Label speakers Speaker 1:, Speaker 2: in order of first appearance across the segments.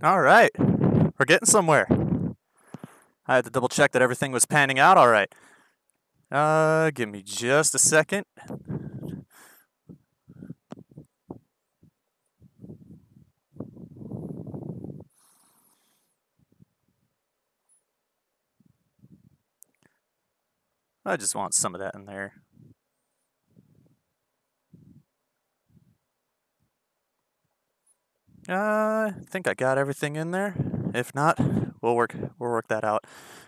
Speaker 1: All right, we're getting somewhere. I had to double check that everything was panning out all right. Give me just a second. I just want some of that in there. I think I got everything in there. If not, we'll work that out.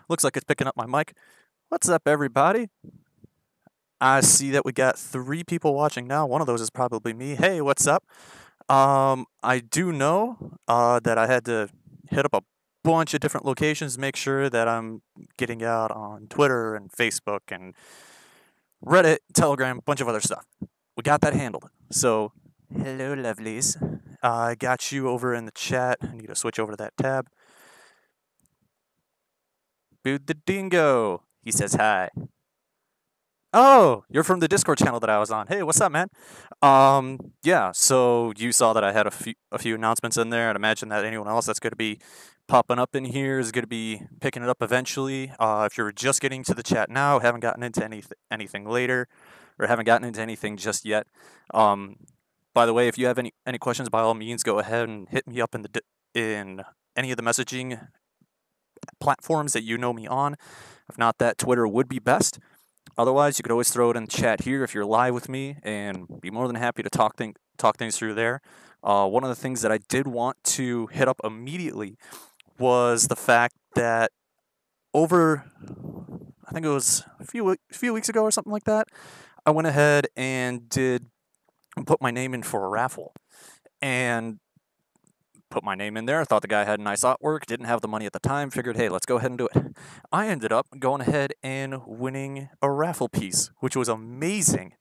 Speaker 1: Looks like it's picking up my mic. What's up, everybody? I see that we got 3 people watching now. One of those is probably me. Hey, what's up? I do know that I had to hit up a bunch of different locations to make sure that I'm getting out on Twitter and Facebook and Reddit, Telegram, a bunch of other stuff. We got that handled. So, hello, lovelies. I got you over in the chat. I need to switch over to that tab. Boot the dingo. He says hi. Oh, you're from the Discord channel that I was on. Hey, what's up, man? Yeah. So you saw that I had a few announcements in there. I'd imagine that anyone else that's going to be popping up in here is going to be picking it up eventually. If you're just getting to the chat now, haven't gotten into anything later, or haven't gotten into anything just yet. By the way, if you have any questions, by all means, go ahead and hit me up in any of the messaging platforms that you know me on. If not that, Twitter would be best. Otherwise, you could always throw it in the chat here if you're live with me, and be more than happy to talk things through there. One of the things that I did want to hit up immediately was the fact that over, I think it was a few weeks ago or something like that, I went ahead and put my name in for a raffle, and put my name in there. I thought the guy had nice artwork, didn't have the money at the time, figured, hey, let's go ahead and do it. I ended up going ahead and winning a raffle piece, which was amazing.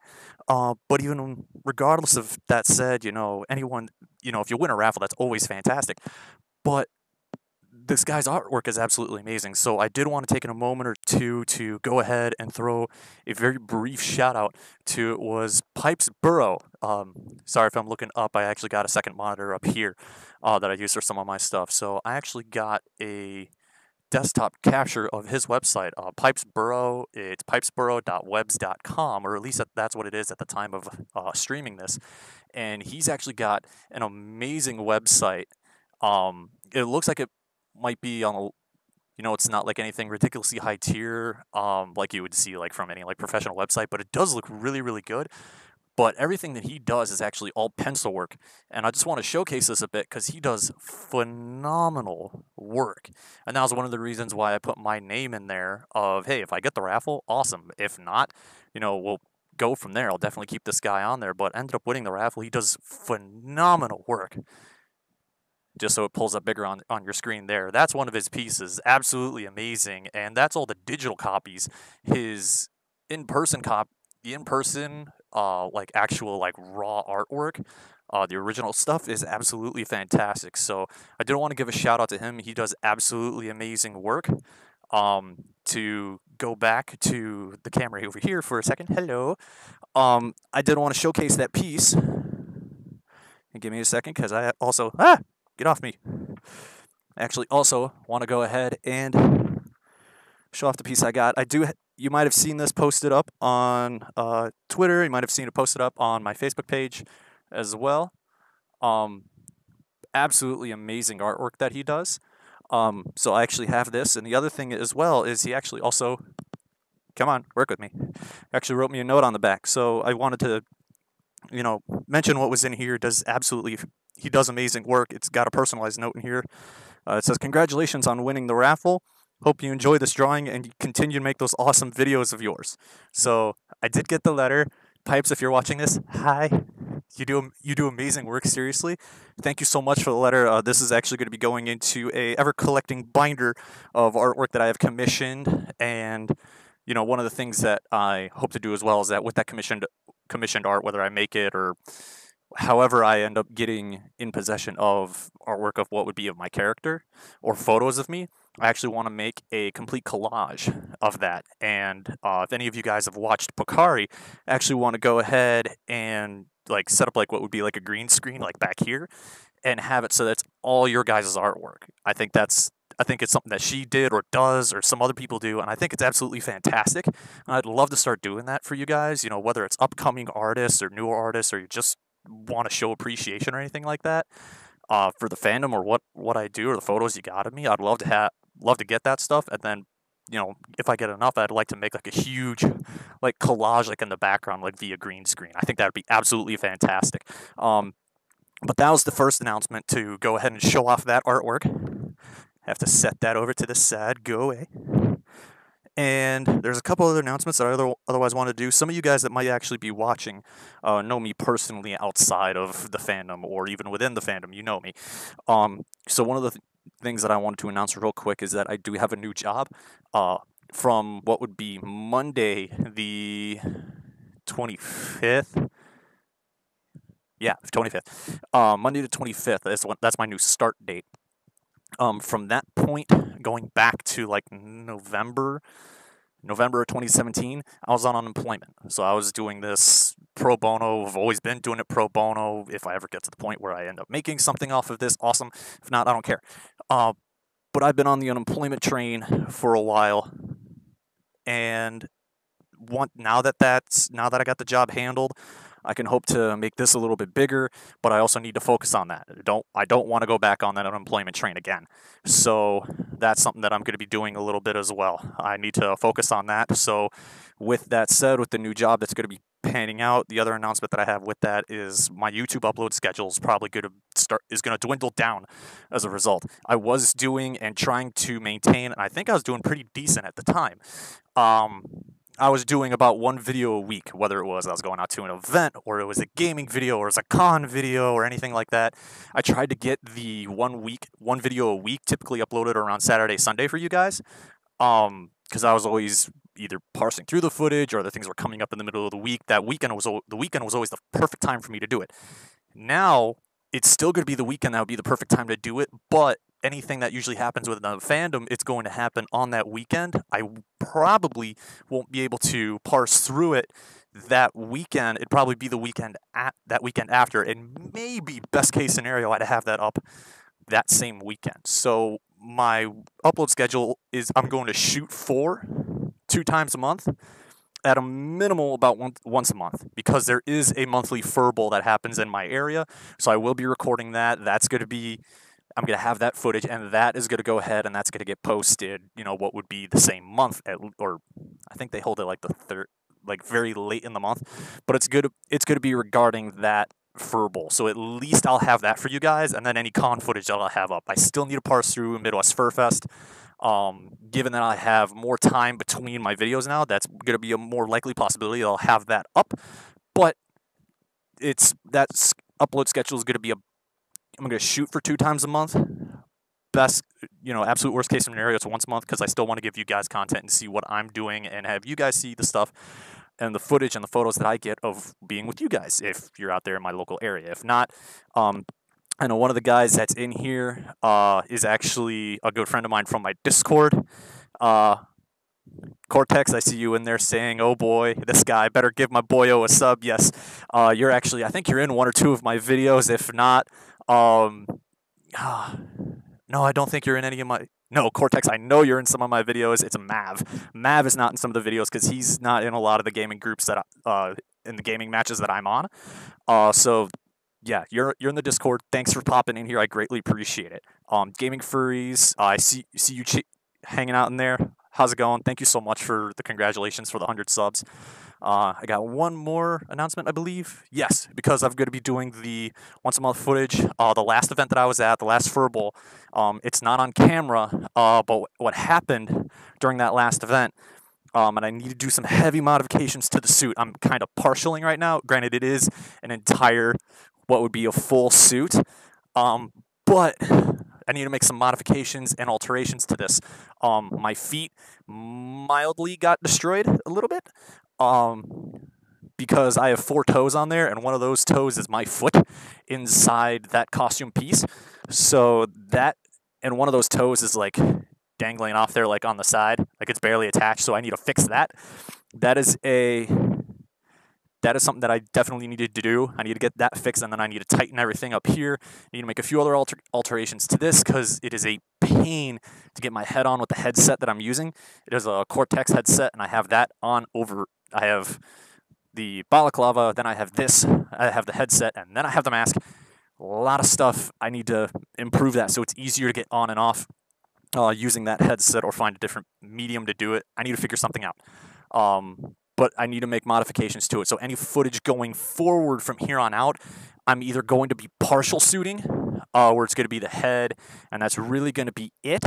Speaker 1: But even regardless of that said, anyone, if you win a raffle, that's always fantastic. But this guy's artwork is absolutely amazing. So I did want to take a moment or two to go ahead and throw a very brief shout out to, it was Pipes Burrow. Sorry if I'm looking up. I actually got a second monitor up here that I use for some of my stuff. So I actually got a desktop capture of his website, Pipes Burrow. It's pipesburrow.webs.com, or at least that's what it is at the time of streaming this. And he's actually got an amazing website. It looks like it might be on a, it's not like anything ridiculously high tier, like you would see like from any like professional website, but it does look really, really good. But everything that he does is actually all pencil work, and I just want to showcase this a bit because he does phenomenal work, and that was one of the reasons why I put my name in there. Of, hey, if I get the raffle, awesome. If not, we'll go from there. I'll definitely keep this guy on there. But ended up winning the raffle. He does phenomenal work. Just so it pulls up bigger on your screen there. That's one of his pieces. Absolutely amazing. And that's all the digital copies. His in-person like actual like raw artwork, the original stuff is absolutely fantastic. So I did want to give a shout out to him. He does absolutely amazing work. To go back to the camera over here for a second. Hello. I did want to showcase that piece. And give me a second because I also get off me. I actually also want to go ahead and show off the piece I got. You might have seen this posted up on Twitter. You might have seen it posted up on my Facebook page as well. Absolutely amazing artwork that he does. So I actually have this. And the other thing as well is he actually also, come on, work with me, actually wrote me a note on the back. So I wanted to, mention what was in here. He does amazing work. It's got a personalized note in here. It says, congratulations on winning the raffle. Hope you enjoy this drawing and you continue to make those awesome videos of yours. So I did get the letter. Pipes, if you're watching this, hi. You do amazing work, seriously. Thank you so much for the letter. This is actually going to be going into a ever-collecting binder of artwork that I have commissioned. And, one of the things that I hope to do as well is that with that commissioned art, whether I make it or however I end up getting in possession of artwork of what would be of my character or photos of me, I actually want to make a complete collage of that. And if any of you guys have watched Pokari, I actually want to go ahead and like set up like what would be like a green screen like back here, and have it so that's all your guys' artwork. I think it's something that she did or does or some other people do, and I think it's absolutely fantastic. And I'd love to start doing that for you guys, whether it's upcoming artists or newer artists or you just want to show appreciation or anything like that for the fandom or what I do or the photos you got of me. I'd love to get that stuff, and then if I get enough, I'd like to make like a huge like collage like in the background like via green screen. I think that would be absolutely fantastic. But that was the first announcement to go ahead and show off that artwork. Have to set that over to the side. Go away. And there's a couple other announcements that I otherwise want to do. Some of you guys that might actually be watching know me personally outside of the fandom or even within the fandom. You know me. So one of the things that I wanted to announce real quick is that I do have a new job from what would be Monday the 25th. Yeah, 25th. Monday the 25th. That's my new start date. From that point, going back to like November of 2017, I was on unemployment. So I was doing this pro bono. I've always been doing it pro bono. If I ever get to the point where I end up making something off of this, awesome. If not, I don't care. But I've been on the unemployment train for a while, and now that I got the job handled, I can hope to make this a little bit bigger, but I also need to focus on that. I don't want to go back on that unemployment train again. So that's something that I'm going to be doing a little bit as well. I need to focus on that. So with that said, with the new job that's going to be panning out, the other announcement that I have with that is my YouTube upload schedule is probably going to dwindle down as a result. I was doing and trying to maintain, and I think I was doing pretty decent at the time. I was doing about one video a week, whether it was I was going out to an event or it was a gaming video or it was a con video or anything like that. I tried to get the one video a week, typically uploaded around Saturday, Sunday for you guys, because I was always either parsing through the footage or other things were coming up in the middle of the week. The weekend was always the perfect time for me to do it. Now it's still going to be the weekend that would be the perfect time to do it, but anything that usually happens with the fandom, it's going to happen on that weekend. I probably won't be able to parse through it that weekend. It'd probably be the weekend that weekend after, and maybe best case scenario, I'd have that up that same weekend. So my upload schedule is I'm going to shoot for 2 times a month, at a minimal about once a month, because there is a monthly furball that happens in my area. So I will be recording that. I'm going to have that footage, and that is going to go ahead, and that's going to get posted, what would be the same month, or I think they hold it like the third, like very late in the month, but it's good to be regarding that furball. So at least I'll have that for you guys, and then any con footage that I'll have up. I still need to parse through Midwest Fur Fest. Given that I have more time between my videos now, that's going to be a more likely possibility I'll have that up, but that upload schedule is going to be I'm going to shoot for 2 times a month. Best, absolute worst case scenario, it's once a month, because I still want to give you guys content and see what I'm doing and have you guys see the stuff and the footage and the photos that I get of being with you guys if you're out there in my local area. If not, I know one of the guys that's in here is actually a good friend of mine from my Discord. Cortex, I see you in there saying, "Oh boy, this guy better give my boyo a sub." Yes, I think you're in 1 or 2 of my videos. If not, no, I don't think you're in any of my. No, Cortex, I know you're in some of my videos. It's a Mav. Mav is not in some of the videos because he's not in a lot of the gaming groups that in the gaming matches that I'm on. So yeah, you're in the Discord. Thanks for popping in here. I greatly appreciate it. Gaming Furries, I see you hanging out in there. How's it going? Thank you so much for the congratulations for the 100 subs. I got one more announcement, I believe. Yes, because I'm going to be doing the once a month footage. The last event that I was at, the last Furball, it's not on camera, but what happened during that last event, and I need to do some heavy modifications to the suit. I'm kind of partialing right now. Granted, it is an entire, what would be a full suit, but I need to make some modifications and alterations to this. My feet mildly got destroyed a little bit, because I have 4 toes on there, and one of those toes is my foot inside that costume piece. So that, and one of those toes is like dangling off there, like on the side, like it's barely attached. So I need to fix that. That is a that is something that I definitely needed to do. I need to get that fixed, and then I need to tighten everything up here. I need to make a few other alterations to this because it is a pain to get my head on with the headset that I'm using. It is a Cortex headset, and I have that on over. I have the balaclava, then I have this, I have the headset, and then I have the mask. A lot of stuff. I need to improve that so it's easier to get on and off using that headset or find a different medium to do it. I need to figure something out. But I need to make modifications to it. So any footage going forward from here on out, I'm either going to be partial suiting, where it's going to be the head, and that's really going to be it,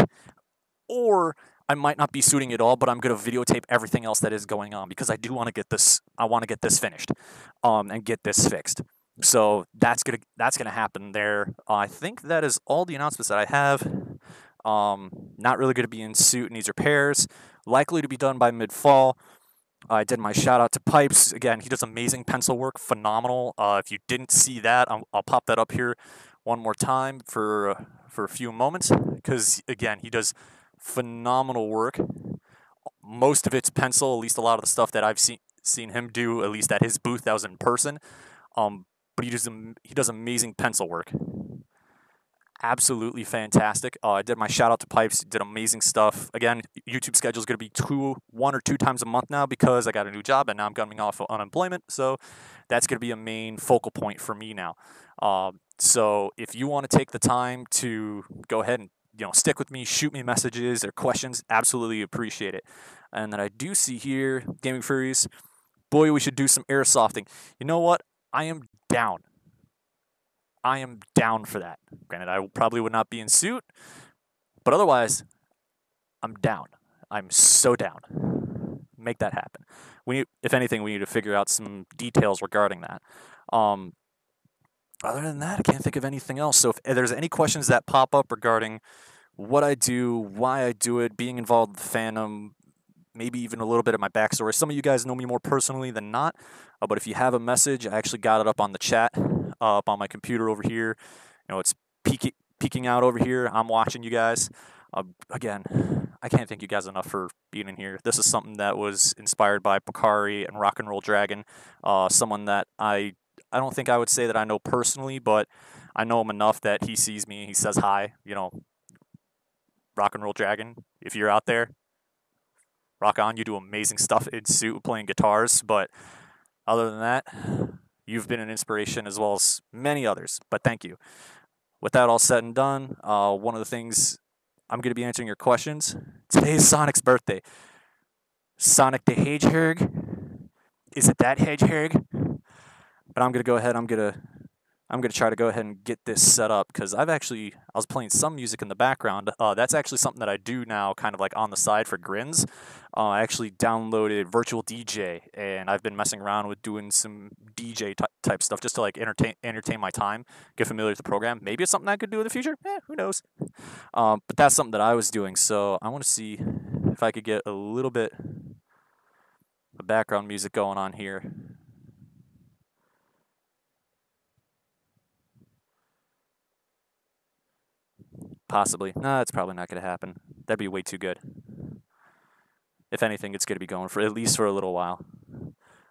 Speaker 1: or I might not be suiting at all, but I'm going to videotape everything else that is going on because I do want to get this. I want to get this finished, and get this fixed. So that's gonna happen there. I think that is all the announcements that I have. Not really going to be in suit and these repairs. Likely to be done by mid-fall. I did my shout out to Pipes. Again, he does amazing pencil work, phenomenal. If you didn't see that, I'll pop that up here one more time for a few moments because again, he does phenomenal work. Most of it's pencil, at least a lot of the stuff that I've seen him do, at least at his booth that was in person. But he does amazing pencil work. Absolutely fantastic. I did my shout out to Pipes. Did amazing stuff. Again, YouTube schedule is going to be 1 or 2 times a month now because I got a new job and now I'm coming off of unemployment. So that's going to be a main focal point for me now. So if you want to take the time to go ahead and stick with me, shoot me messages or questions, absolutely appreciate it. And then I do see here, Gaming Furies, boy, we should do some airsofting. You know what? I am down. I am down for that. Granted, I probably would not be in suit, but otherwise, I'm down. I'm so down. Make that happen. If anything, we need to figure out some details regarding that. Other than that, I can't think of anything else. So if there's any questions that pop up regarding what I do, why I do it, being involved with the fandom, maybe even a little bit of my backstory. Some of you guys know me more personally than not, but if you have a message, I actually got it up on the chat, up on my computer over here. It's peeking out over here. I'm watching you guys. Again, I can't thank you guys enough for being in here. This is something that was inspired by Picari and Rock and Roll Dragon, someone that I don't think I would say that I know personally, but I know him enough that he sees me, he says hi, Rock and Roll Dragon, if you're out there, rock on. You do amazing stuff in suit playing guitars, but other than that, you've been an inspiration as well as many others, but thank you. With that all said and done, one of the things I'm going to be answering your questions. Today is Sonic's birthday. Sonic the Hedgehog. Is it that Hedgehog? But I'm going to go ahead, I'm going to try to go ahead and get this set up because I was playing some music in the background. That's actually something that I do now kind of like on the side for grins. I actually downloaded Virtual DJ and I've been messing around with doing some DJ type stuff just to like entertain my time, get familiar with the program. Maybe it's something I could do in the future. Who knows? But that's something that I was doing. So I want to see if I could get a little bit of background music going on here. Possibly. No, it's probably not going to happen. That'd be way too good. If anything, it's going to be going for at least for a little while.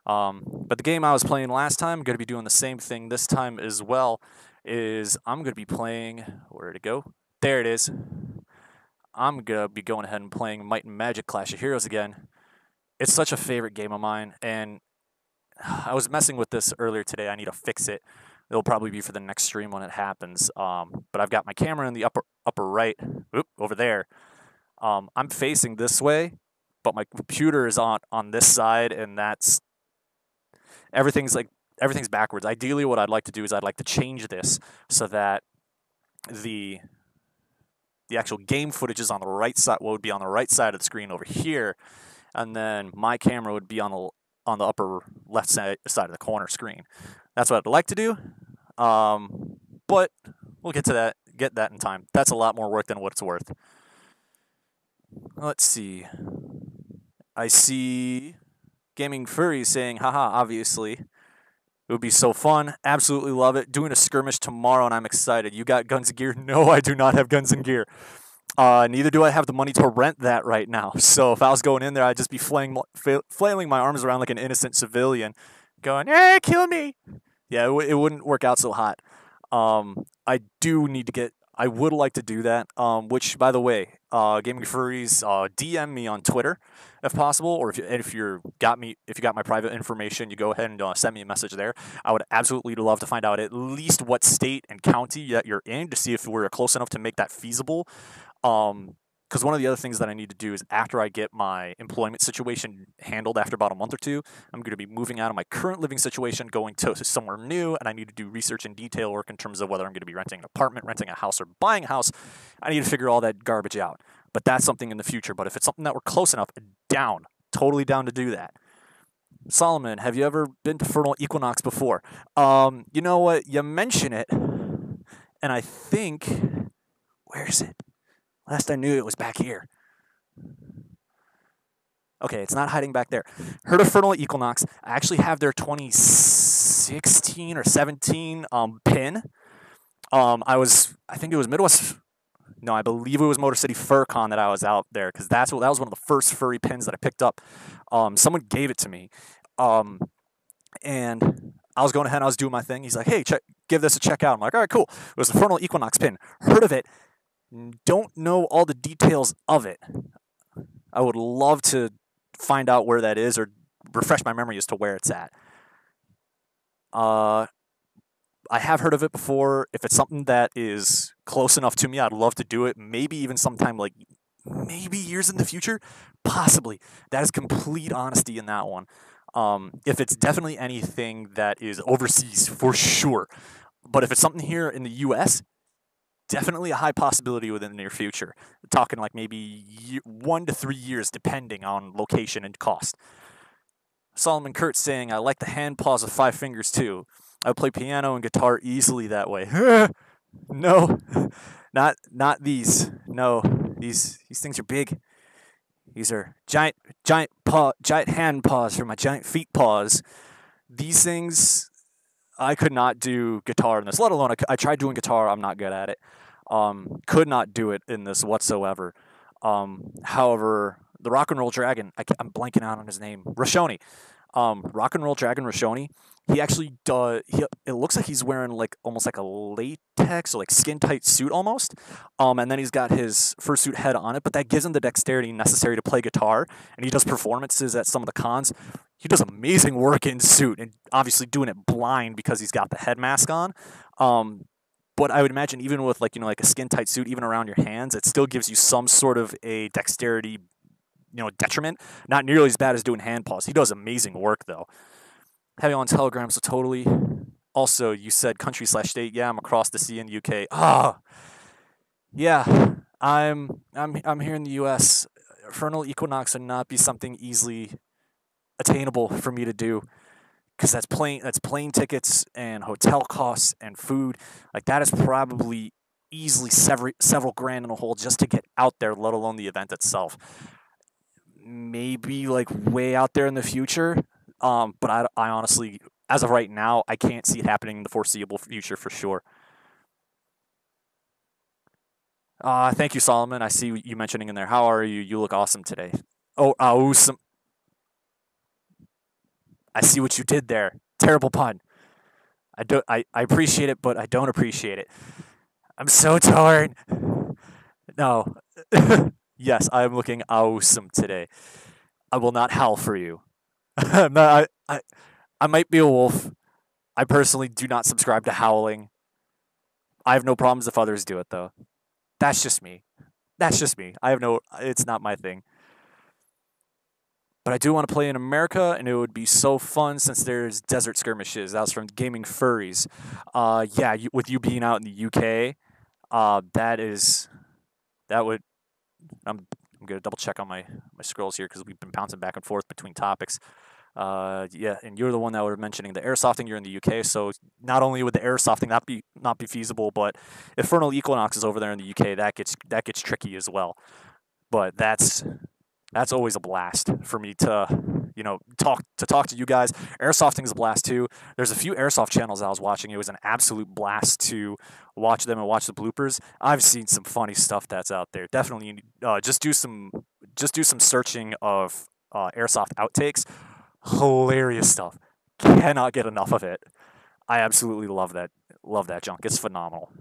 Speaker 1: But the game I was playing last time, I'm going to be doing the same thing this time as well, is I'm going to be playing, where'd it go? There it is. I'm going to be going ahead and playing Might and Magic Clash of Heroes again. It's such a favorite game of mine, and I was messing with this earlier today. I need to fix it. It'll probably be for the next stream when it happens. But I've got my camera in the upper right, over there. I'm facing this way, but my computer is on this side, and that's everything's backwards. Ideally, what I'd like to do is I'd like to change this so that the actual game footage is on the right side. Would be on the right side of the screen over here, and then my camera would be on the upper left side of the corner screen. That's what I'd like to do, but we'll get that in time. That's a lot more work than what it's worth. Let's see. I see Gaming Furry saying, haha, obviously. It would be so fun. Absolutely love it. Doing a skirmish tomorrow, and I'm excited. You got guns and gear? No, I do not have guns and gear. Neither do I have the money to rent that right now. So if I was going in there, I'd just be flailing my arms around like an innocent civilian. going, "Hey, kill me!" Yeah, it wouldn't work out so hot. I do need to get. I would like to do that. Which, by the way, gaming furries, DM me on Twitter if possible, or if you got my private information, you go ahead and send me a message there. I would absolutely love to find out at least what state and county that you're in to see if we're close enough to make that feasible. Because one of the other things that I need to do is after I get my employment situation handled after about a month or two, I'm going to be moving out of my current living situation, going to somewhere new, and I need to do research and detail work in terms of whether I'm going to be renting an apartment, renting a house, or buying a house. I need to figure all that garbage out. But that's something in the future. But if it's something that we're close enough, totally down to do that. Solomon, have you ever been to Fertile Equinox before? You know what? You mention it, and I think, where is it? Last I knew, it was back here. Okay, it's not hiding back there. Heard of Fertile Equinox. I actually have their 2016 or 17 pin. I think it was Midwest. No, I believe it was Motor City FurCon that I was out there, because that was one of the first furry pins that I picked up. Someone gave it to me, and I was going ahead and I was doing my thing. He's like, "Hey, give this a check out." I'm like, "All right, cool." It was the Fertile Equinox pin. Heard of it. Don't know all the details of it. I would love to find out where that is or refresh my memory as to where it's at. I have heard of it before. If it's something that is close enough to me, I'd love to do it. Maybe even sometime maybe years in the future, possibly. That is complete honesty in that one. If it's definitely anything that is overseas, for sure. But if it's something here in the U.S., definitely a high possibility within the near future. Talking like maybe 1 to 3 years, depending on location and cost. Solomon Kurt saying, "I like the hand paws of 5 fingers too. I play piano and guitar easily that way." No, not these. No, these things are big. These are giant hand paws for my giant feet paws. These things, I could not do guitar in this. Let alone I tried doing guitar. I'm not good at it. Could not do it in this whatsoever. However, the Rock and Roll Dragon, I'm blanking out on his name, Roshoni. Rock and Roll Dragon Roshoni, he actually does. It looks like he's wearing almost like a latex or skin tight suit almost. And then he's got his fursuit head on it, but that gives him the dexterity necessary to play guitar. And he does performances at some of the cons. He does amazing work in suit, and obviously doing it blind because he's got the head mask on. But I would imagine even with a skin tight suit, even around your hands, it still gives you some sort of a dexterity, detriment. Not nearly as bad as doing hand paws. He does amazing work though. Have you on Telegram, so totally. Also, you said country/state. Yeah, I'm across the sea in the UK. Yeah, I'm here in the US. Fertile Equinox would not be something easily attainable for me to do, because that's plane tickets and hotel costs and food. That is probably easily several grand in a hole just to get out there, let alone the event itself. Maybe way out there in the future, but I honestly, as of right now, I can't see it happening in the foreseeable future for sure. Thank you, Solomon. I see you mentioning in there. How are you? You look awesome today. Oh, awesome. I see what you did there. Terrible pun. I appreciate it, but I don't appreciate it. I'm so torn. No. Yes, I am looking awesome today. I will not howl for you. I'm not, I might be a wolf. I personally do not subscribe to howling. I have no problems if others do it, though. That's just me. It's not my thing. But I do want to play in America, and it would be so fun since there's desert skirmishes. That was from Gaming Furries. Yeah, with you being out in the UK, that would. I'm gonna double check on my scrolls here because we've been bouncing back and forth between topics. Yeah, and you're the one that were mentioning the airsofting. You're in the UK, so not only would the airsofting not be feasible, but if Fertile Equinox is over there in the UK, that gets tricky as well. But that's always a blast for me to talk to you guys. Airsofting is a blast too. There's a few airsoft channels I was watching. It was an absolute blast to watch them and watch the bloopers. I've seen some funny stuff that's out there. Definitely, just do some searching of airsoft outtakes. Hilarious stuff. cannot get enough of it. I absolutely love that. Love that junk. It's phenomenal.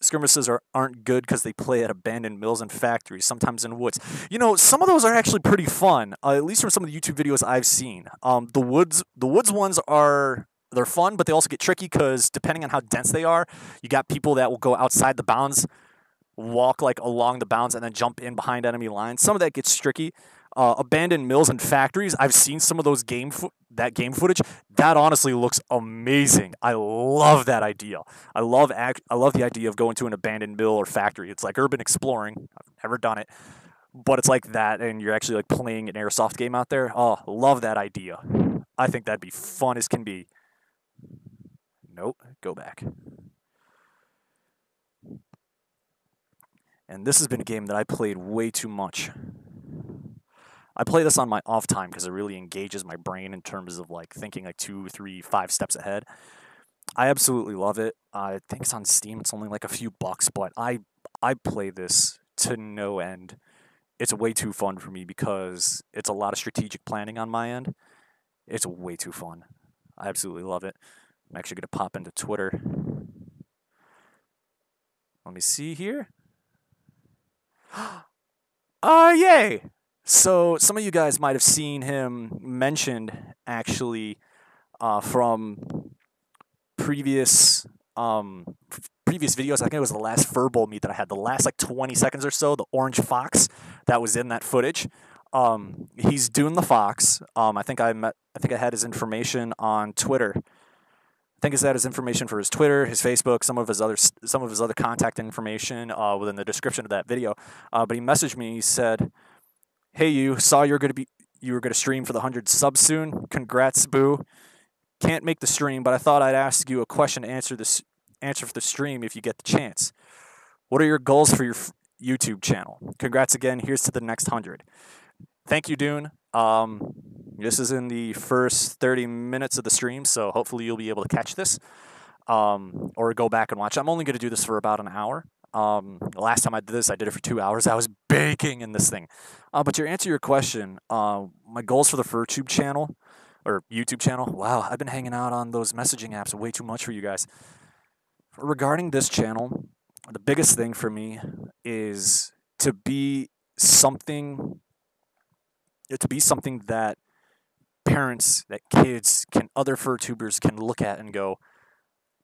Speaker 1: Skirmishes aren't good because they play at abandoned mills and factories, sometimes in woods. You know, some of those are actually pretty fun, at least from some of the YouTube videos I've seen. The woods ones they're fun, but they also get tricky because depending on how dense they are, you got people that will go outside the bounds, walk like along the bounds, and then jump in behind enemy lines. Some of that gets tricky. Abandoned mills and factories. I've seen some of those game footage. That honestly looks amazing. I love that idea. I love the idea of going to an abandoned mill or factory. It's like urban exploring. I've never done it, but it's like that, and you're actually like playing an airsoft game out there. Oh, love that idea. I think that'd be fun as can be. Nope, go back. And this has been a game that I played way too much. I play this on my off time because it really engages my brain in terms of like thinking like 2, 3, 5 steps ahead. I absolutely love it. I think it's on Steam. It's only like a few bucks, but I play this to no end. It's way too fun for me because it's a lot of strategic planning on my end. It's way too fun. I absolutely love it. I'm actually gonna pop into Twitter. Let me see here. Yay! So some of you guys might have seen him mentioned actually from previous previous videos. I think it was the last Furball meet that I had, the last like 20 seconds or so, the orange fox that was in that footage. He's doing the fox. I think I had his information on Twitter. I think I had his information for his Twitter, his Facebook, some of his other contact information within the description of that video. But he messaged me. He said, "Hey, saw you were gonna stream for the 100 subs soon. Congrats, boo. Can't make the stream, but I thought I'd ask you a question to answer for the stream if you get the chance. What are your goals for your YouTube channel? Congrats again. Here's to the next 100." Thank you, Dune. This is in the first 30 minutes of the stream, so hopefully you'll be able to catch this or go back and watch. I'm only going to do this for about an hour. The last time I did this, I did it for 2 hours. I was baking in this thing. But to answer your question, my goals for the FurTube channel or YouTube channel, wow, I've been hanging out on those messaging apps way too much for you guys. Regarding this channel, the biggest thing for me is to be something that parents, that kids other FurTubers can look at and go,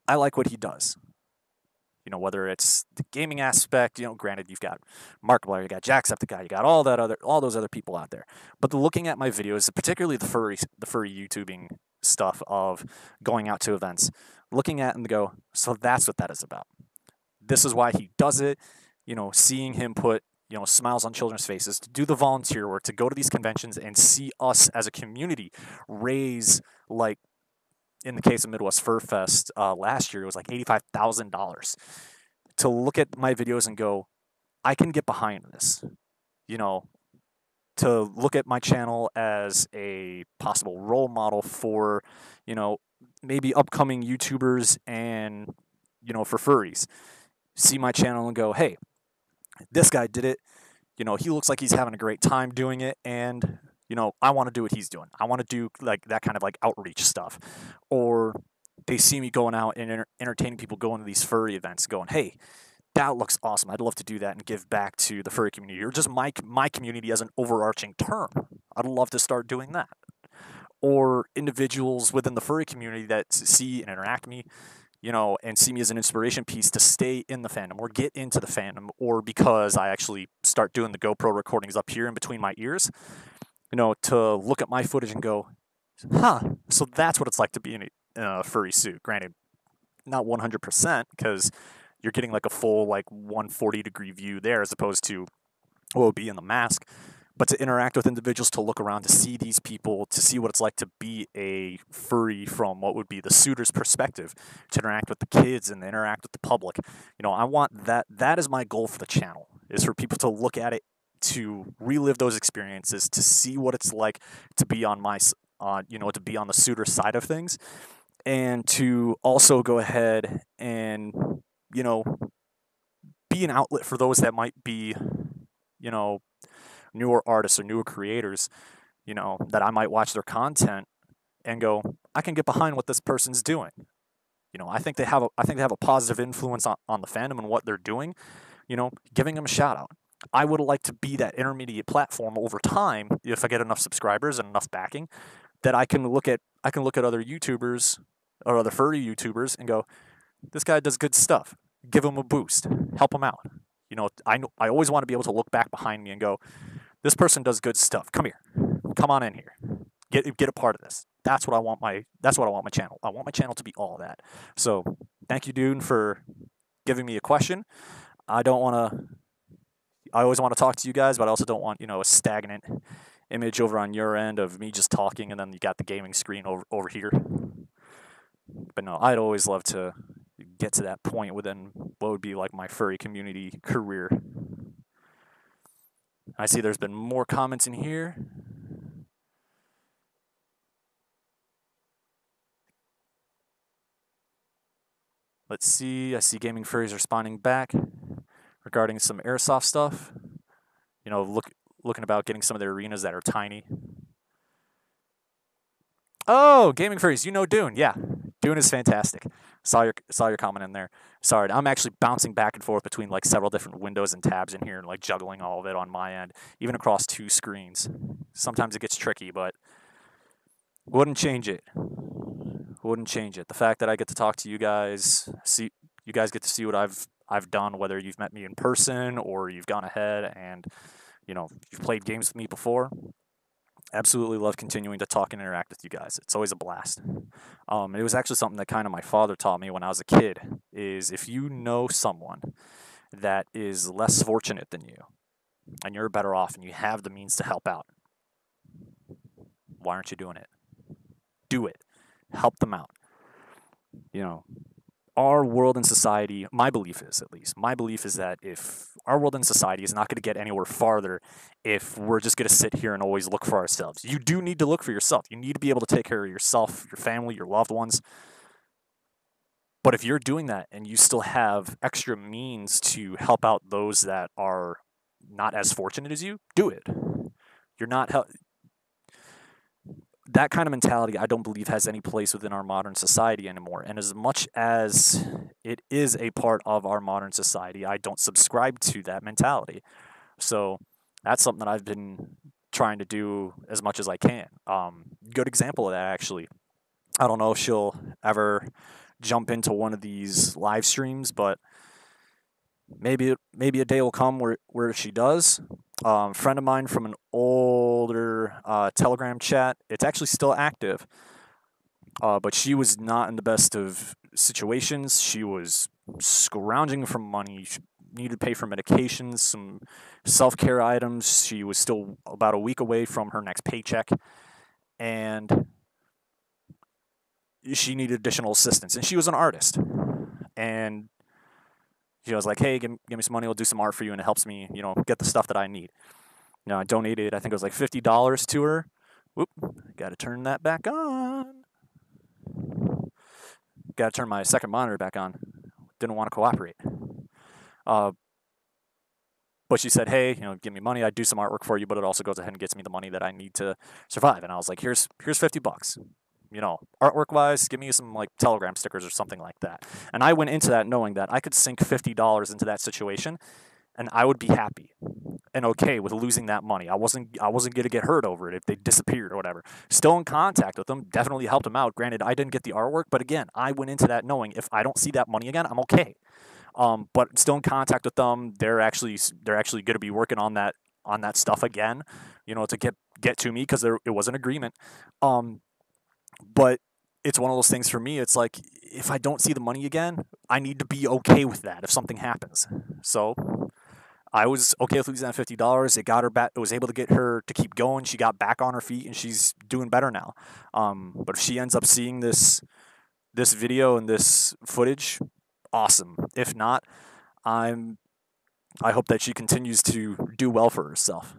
Speaker 1: I like what he does. You know, whether it's the gaming aspect, you know, granted you've got Markiplier, you got Jacksepticeye, you got all those other people out there. But looking at my videos, particularly the furry YouTubing stuff of going out to events, looking at and go, so that's what that is about. This is why he does it. You know, seeing him put, you know, smiles on children's faces, to do the volunteer work, to go to these conventions and see us as a community raise, like in the case of Midwest Fur Fest last year, it was like $85,000. To look at my videos and go, I can get behind this. You know, to look at my channel as a possible role model for, you know, maybe upcoming YouTubers and, you know, for furries. See my channel and go, hey, this guy did it. You know, he looks like he's having a great time doing it, and you know, I want to do what he's doing. I want to do like that kind of like outreach stuff. Or they see me going out and entertaining people going to these furry events, going, hey, that looks awesome. I'd love to do that and give back to the furry community, or just my community as an overarching term. I'd love to start doing that. Or individuals within the furry community that see and interact me, you know, and see me as an inspiration piece to stay in the fandom or get into the fandom, or because I actually start doing the GoPro recordings up here in between my ears, you know, to look at my footage and go, huh, so that's what it's like to be in a furry suit. Granted, not 100%, because you're getting like a full like 140-degree view there as opposed to what would be in the mask. But to interact with individuals, to look around, to see these people, to see what it's like to be a furry from what would be the suitor's perspective, to interact with the kids and interact with the public. You know, I want that. That is my goal for the channel, is for people to look at it, to relive those experiences, to see what it's like to be on you know, to be on the suitor side of things, and to also go ahead and, you know, be an outlet for those that might be, you know, newer artists or newer creators that I might watch their content and go, I can get behind what this person's doing. I think they have a positive influence on the fandom and what they're doing. Giving them a shout out. I would like to be that intermediate platform over time if I get enough subscribers and enough backing that I can look at other YouTubers or other furry YouTubers and go, this guy does good stuff. Give him a boost. Help him out. I always want to be able to look back behind me and go, this person does good stuff. Come here. Come on in here. Get a part of this. That's what I want my channel. I want my channel to be all that. So thank you, Dune, for giving me a question. I always want to talk to you guys, but I also don't want, a stagnant image over on your end of me just talking and then you got the gaming screen over here. But no, I'd always love to get to that point within what would be like my furry community career. I see there's been more comments in here. Let's see. I see gaming furries responding back regarding some airsoft stuff. Looking about getting some of their arenas that are tiny. Oh, gaming furries, Dune. Yeah, Dune is fantastic. Saw your comment in there. Sorry, I'm actually bouncing back and forth between like several different windows and tabs in here and like juggling all of it on my end, even across two screens. Sometimes it gets tricky, but wouldn't change it. Wouldn't change it. The fact that I get to talk to you guys, you guys get to see what I've done, whether you've met me in person or you've gone ahead and you've played games with me before. Absolutely love continuing to talk and interact with you guys. It's always a blast. It was actually something that kind of my father taught me when I was a kid, is if you know someone that is less fortunate than you and you're better off and you have the means to help out, why aren't you doing it? Do it. Help them out. Our world and society, my belief is that if our world and society is not going to get anywhere farther if we're just going to sit here and always look for ourselves. You do need to look for yourself. You need to be able to take care of yourself, your family, your loved ones. But if you're doing that and you still have extra means to help out those that are not as fortunate as you, do it. You're not that kind of mentality, I don't believe, has any place within our modern society anymore. And as much as it is a part of our modern society, I don't subscribe to that mentality. So that's something that I've been trying to do as much as I can. Good example of that, actually. I don't know if she'll ever jump into one of these live streams, but maybe a day will come where she does. Friend of mine from an older Telegram chat. It's actually still active, but she was not in the best of situations. She was scrounging for money. She needed to pay for medications, some self-care items. She was still about a week away from her next paycheck, and she needed additional assistance. And she was an artist, and she was like, hey, give me some money, I'll do some art for you, and it helps me, get the stuff that I need. I donated, I think it was like $50 to her. Whoop, got to turn that back on. Got to turn my second monitor back on. Didn't want to cooperate. But she said, hey, give me money, I'd do some artwork for you, but it also goes ahead and gets me the money that I need to survive. And I was like, here's $50. Artwork-wise, give me some like Telegram stickers or something like that. And I went into that knowing that I could sink $50 into that situation, and I would be happy and okay with losing that money. I wasn't gonna get hurt over it if they disappeared or whatever. Still in contact with them, definitely helped them out. Granted, I didn't get the artwork, but again, I went into that knowing if I don't see that money again, I'm okay. But still in contact with them. They're actually gonna be working on that stuff again, to get to me because it was an agreement. But it's one of those things for me. It's like, if I don't see the money again, I need to be okay with that if something happens. So I was okay with losing that $50. It got her back. It was able to get her to keep going. She got back on her feet, and she's doing better now. But if she ends up seeing this video and this footage, awesome. If not, I hope that she continues to do well for herself.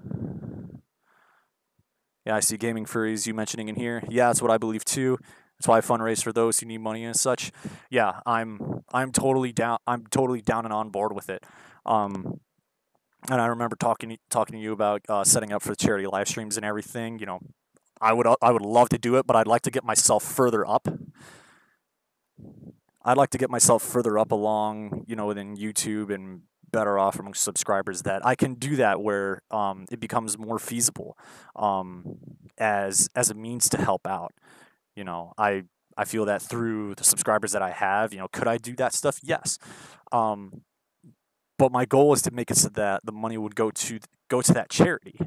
Speaker 1: Yeah, I see gaming furries you mentioning in here. Yeah, that's what I believe too. That's why I fundraise for those who need money and such. Yeah, I'm totally down. I'm totally down and on board with it. And I remember talking to you about setting up for the charity live streams and everything. I would love to do it, but I'd like to get myself further up. I'd like to get myself further up along, within YouTube and better off among subscribers that I can do that where it becomes more feasible as a means to help out. I feel that through the subscribers that I have, could I do that stuff? Yes. Um, but my goal is to make it so that the money would go to that charity.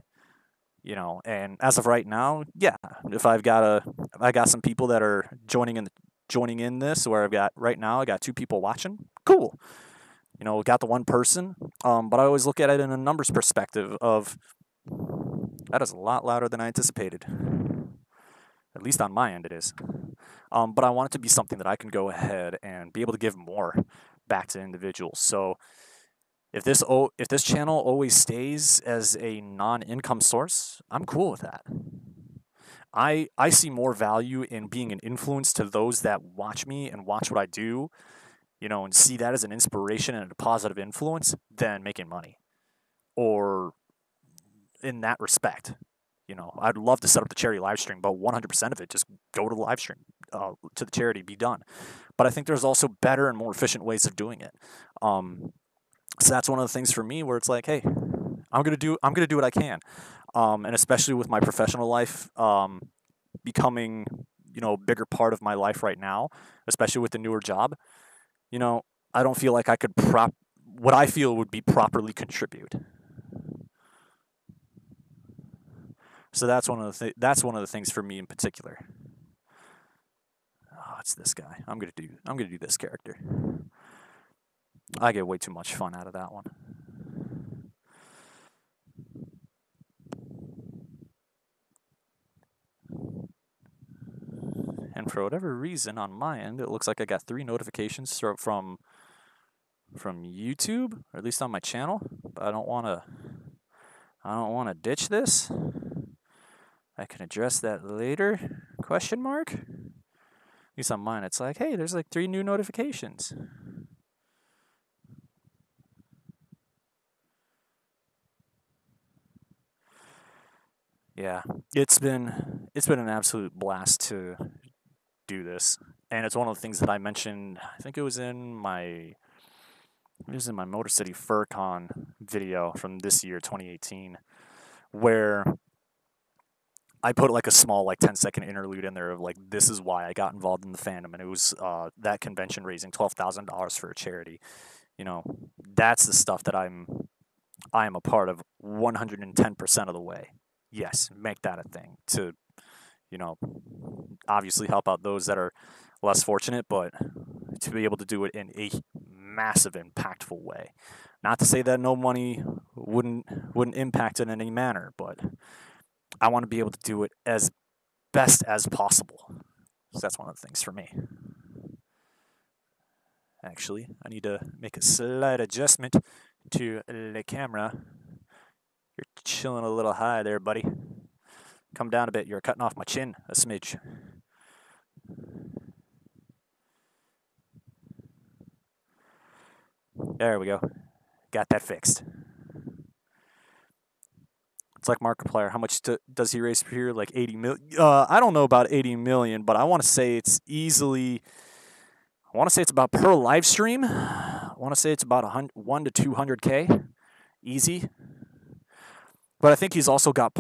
Speaker 1: And as of right now, yeah, if I got some people that are joining in this, where right now I got 2 people watching, cool. Got the one person, but I always look at it in a numbers perspective of that is a lot louder than I anticipated. At least on my end, it is. But I want it to be something that I can go ahead and be able to give more back to individuals. So if this channel always stays as a non-income source, I'm cool with that. I see more value in being an influence to those that watch me and watch what I do, and see that as an inspiration and a positive influence than making money. Or in that respect, I'd love to set up the charity live stream, but 100% of it just go to the live stream, to the charity, be done. But I think there's also better and more efficient ways of doing it. So that's one of the things for me where it's like, hey, I'm gonna do what I can, and especially with my professional life becoming a bigger part of my life right now, especially with the newer job. I don't feel like I could what I feel would be properly contribute. So that's one of the things for me in particular. Oh, it's this guy. I'm gonna do this character. I get way too much fun out of that one. And for whatever reason on my end, it looks like I got 3 notifications from YouTube, or at least on my channel. But I don't want to ditch this. I can address that later? Question mark? At least on mine, it's like, hey, there's like 3 new notifications. Yeah, it's been an absolute blast to do this, and it's one of the things that I mentioned. I think it was in my Motor City FurCon video from this year, 2018, where I put like a small, like 10-second interlude in there of like, this is why I got involved in the fandom, and it was that convention raising $12,000 for a charity. That's the stuff that I am a part of 110% of the way. Yes, make that a thing to, obviously help out those that are less fortunate, but to be able to do it in a massive, impactful way. Not to say that no money wouldn't impact in any manner, but I want to be able to do it as best as possible. So that's one of the things for me. Actually, I need to make a slight adjustment to the camera. You're chilling a little high there, buddy. Come down a bit. You're cutting off my chin a smidge. There we go. Got that fixed. It's like Markiplier. How much does he raise per year? Like 80 million? I don't know about 80 million, but I want to say it's easily. I want to say it's about per live stream. I want to say it's about 1 to 200K, easy. But I think he's also got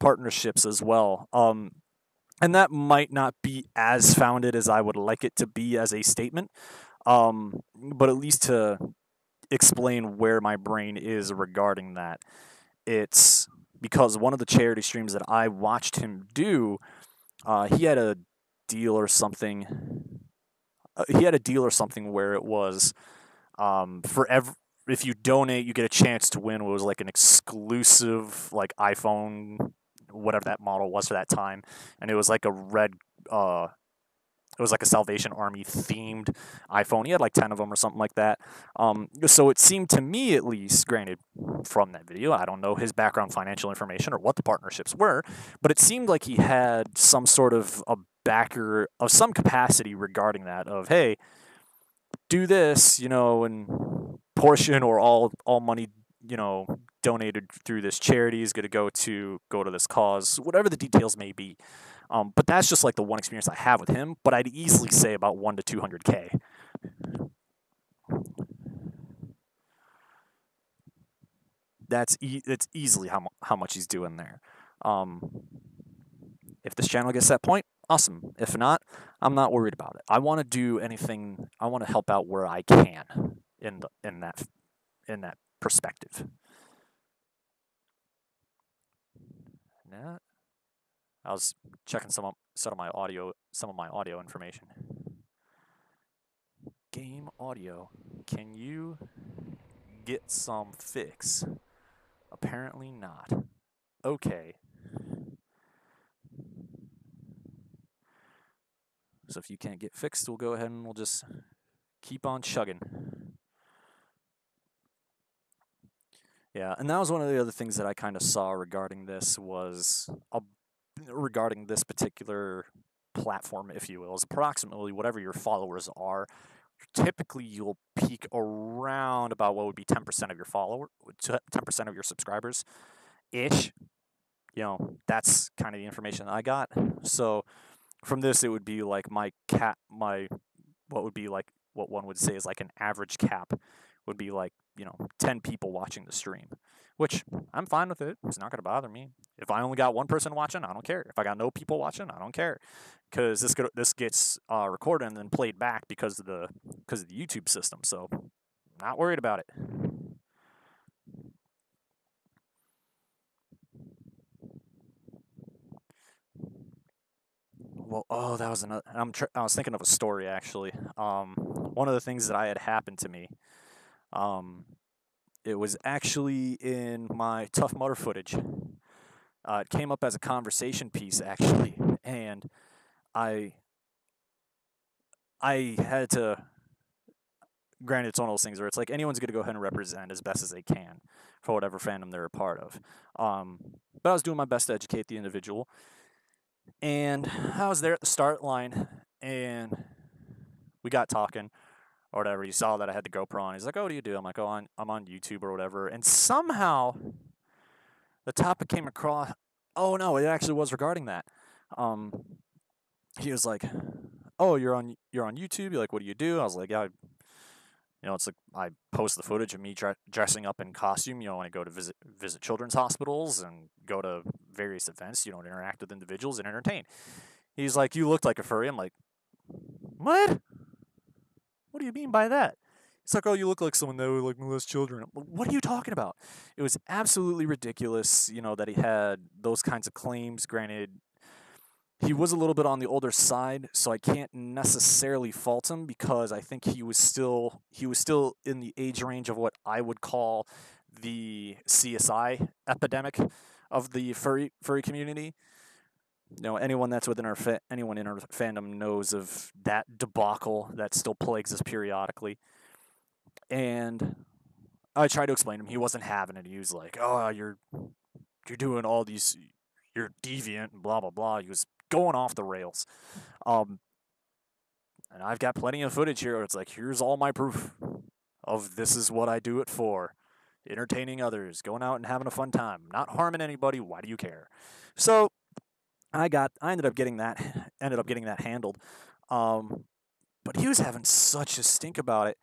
Speaker 1: partnerships as well. And that might not be as founded as I would like it to be as a statement. But at least to explain where my brain is regarding that, it's because one of the charity streams that I watched him do, he had a deal or something. He had a deal or something where it was if you donate, you get a chance to win what was like an exclusive like iPhone, whatever that model was for that time, and it was like a red. It was like a Salvation Army themed iPhone. He had like 10 of them or something like that. So it seemed to me, at least, granted from that video, I don't know his background financial information or what the partnerships were, but it seemed like he had some sort of a backer of some capacity regarding that of, hey, do this, and portion or all money, donated through this charity is going to go to this cause, whatever the details may be. But that's just like the one experience I have with him. But I'd easily say about 1 to 200K. That's easily how much he's doing there. If this channel gets that point, awesome. If not, I'm not worried about it. I want to do anything. I want to help out where I can in that perspective. Yeah. I was checking some of my audio information. Game audio. Can you get some fix? Apparently not. Okay. So if you can't get fixed, we'll go ahead and we'll just keep on chugging. Yeah, and that was one of the other things that I kind of saw regarding this regarding this particular platform, if you will, is approximately whatever your followers are. Typically, you'll peak around about what would be 10% of your 10% of your subscribers, ish. You know, that's kind of the information I got. So from this, it would be like what would be like what one would say is like an average cap would be like, 10 people watching the stream, which I'm fine with it. It's not going to bother me. If I only got one person watching, I don't care. If I got no people watching, I don't care, because this gets recorded and then played back because of the YouTube system. So, not worried about it. Well, that was another. I was thinking of a story actually. One of the things that I had happened to me. It was actually in my Tough Mudder footage. It came up as a conversation piece actually, and I had to. Granted, it's one of those things where it's like anyone's going to go ahead and represent as best as they can for whatever fandom they're a part of. But I was doing my best to educate the individual, and I was there at the start line, and we got talking or whatever. He saw that I had the GoPro on. He's like, "Oh, what do you do?" I'm like, "Oh, I'm on YouTube or whatever." And somehow the topic came across. Oh no, it actually was regarding that. He was like, "Oh, you're on YouTube." You're like, "What do you do?" I was like, "Yeah, it's like I post the footage of me dressing up in costume. When I go to visit children's hospitals and go to various events. To interact with individuals and entertain." He's like, "You looked like a furry." I'm like, "What? What do you mean by that?" It's like, "Oh, you look like someone that would like molest children." What are you talking about? It was absolutely ridiculous, that he had those kinds of claims. Granted, he was a little bit on the older side, so I can't necessarily fault him because I think he was still in the age range of what I would call the CSI epidemic of the furry community. Anyone that's within anyone in our fandom knows of that debacle that still plagues us periodically. And I tried to explain to him. He wasn't having it. He was like, "Oh, you're doing all these, you're deviant and blah blah blah." He was going off the rails. And I've got plenty of footage here where it's like, here's all my proof of this is what I do it for. Entertaining others, going out and having a fun time, not harming anybody. Why do you care? So I ended up getting that handled. But he was having such a stink about it.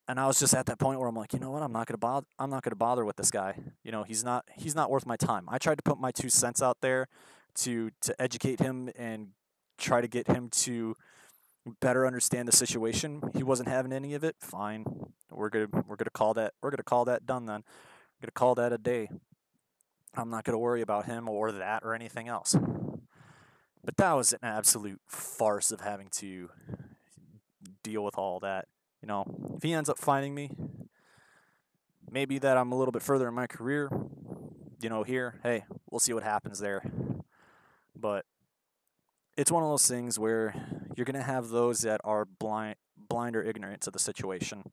Speaker 1: And I was just at that point where I'm like, you know what? I'm not gonna bother with this guy. He's not worth my time. I tried to put my 2 cents out there to educate him and try to get him to better understand the situation. He wasn't having any of it. Fine, we're gonna call that done then. We're gonna call that a day. I'm not gonna worry about him or that or anything else. But that was an absolute farce of having to deal with all that. If he ends up finding me, maybe that I'm a little bit further in my career, here, hey, we'll see what happens there. But it's one of those things where you're going to have those that are blind or ignorant to the situation.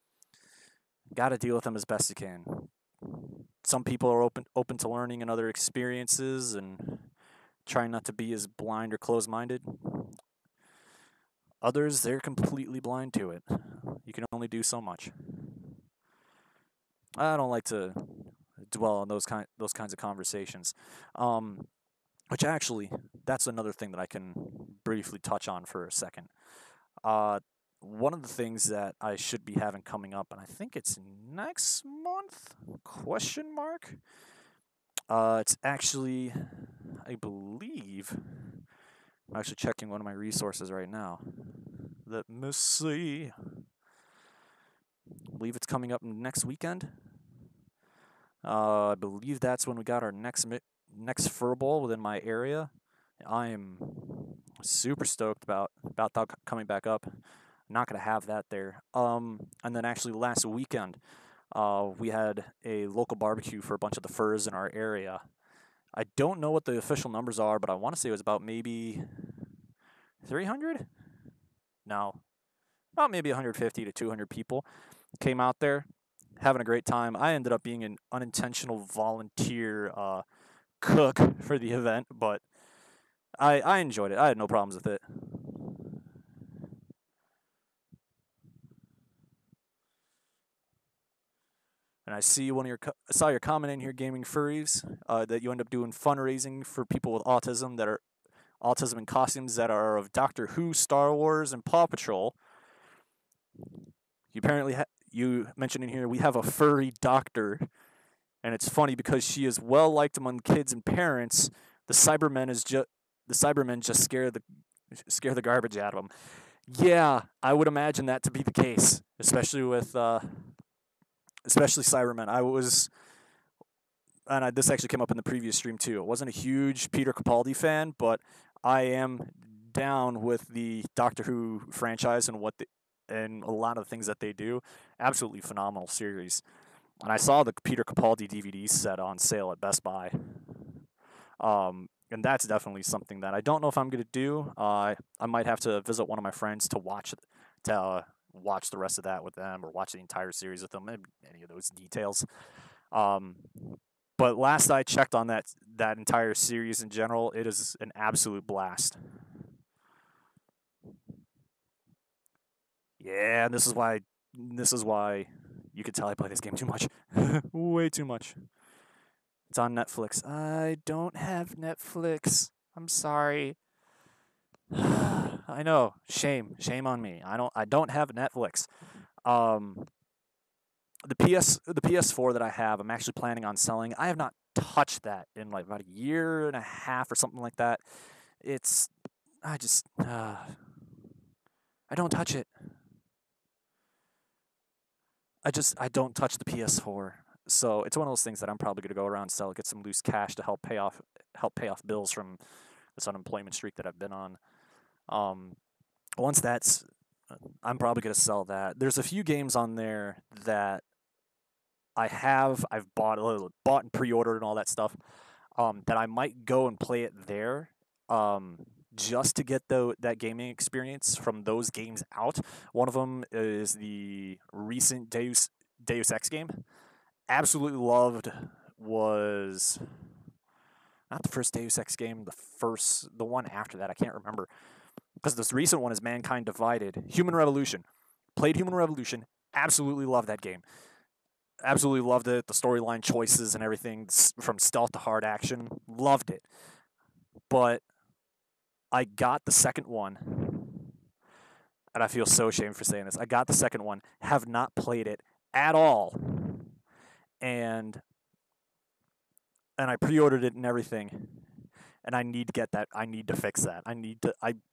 Speaker 1: Got to deal with them as best you can. Some people are open to learning and other experiences and trying not to be as blind or closed-minded. Others, they're completely blind to it. You can only do so much. I don't like to dwell on those kinds of conversations. Which actually, that's another thing that I can briefly touch on for a second. Uh, One of the things that I should be having coming up, and I think it's next month? Question mark. It's actually, I believe, I'm actually checking one of my resources right now. Let me see. I believe it's coming up next weekend. I believe that's when we got our next furball within my area. I am super stoked about that coming back up. Not gonna have that there. And then actually last weekend, we had a local barbecue for a bunch of the furs in our area. I don't know what the official numbers are, but I want to say it was about maybe 300. No, about maybe 150 to 200 people came out there having a great time. I ended up being an unintentional volunteer cook for the event, but I enjoyed it. I had no problems with it. And I see I saw your comment in here, gaming furries, that you end up doing fundraising for people with autism that are autism in costumes that are of Doctor Who, Star Wars, and Paw Patrol. You apparently you mentioned in here we have a furry doctor, and it's funny because she is well liked among kids and parents. The Cybermen just scare the garbage out of them. Yeah, I would imagine that to be the case, especially Cybermen. This actually came up in the previous stream too. I wasn't a huge Peter Capaldi fan, but I am down with the Doctor Who franchise and a lot of the things that they do. Absolutely phenomenal series. And I saw the Peter Capaldi DVD set on sale at Best Buy. And that's definitely something that I don't know if I'm going to do. I might have to visit one of my friends to watch the rest of that with them, or watch the entire series with them. Any of those details. Um, but last I checked on that entire series in general, it is an absolute blast. Yeah, and this is why you could tell I play this game too much. Way too much. It's on Netflix. I don't have Netflix. I'm sorry. I know. Shame on me. I don't have Netflix. Um the PS4 that I have, I'm actually planning on selling. I have not touched that in like about a year and a half or something like that. It's I just I don't touch it. I don't touch the PS4. So it's one of those things that I'm probably going to go around and sell, get some loose cash to help pay off bills from this unemployment streak that I've been on. Um, Once that's, I'm probably going to sell that. There's a few games on there that I've bought and pre-ordered and all that stuff. That I might go and play it there. Um, just to get that gaming experience from those games out. One of them is the recent Deus Ex game. Absolutely loved was not the first Deus Ex game, the one after that. I can't remember, because this recent one is Mankind Divided. Human Revolution. Played Human Revolution. Absolutely loved that game. Absolutely loved it. The storyline choices and everything, from stealth to hard action. Loved it. But I got the second one, and I feel so ashamed for saying this. I got the second one, have not played it at all, and I pre-ordered it and everything, and I need to get that. I need to fix that.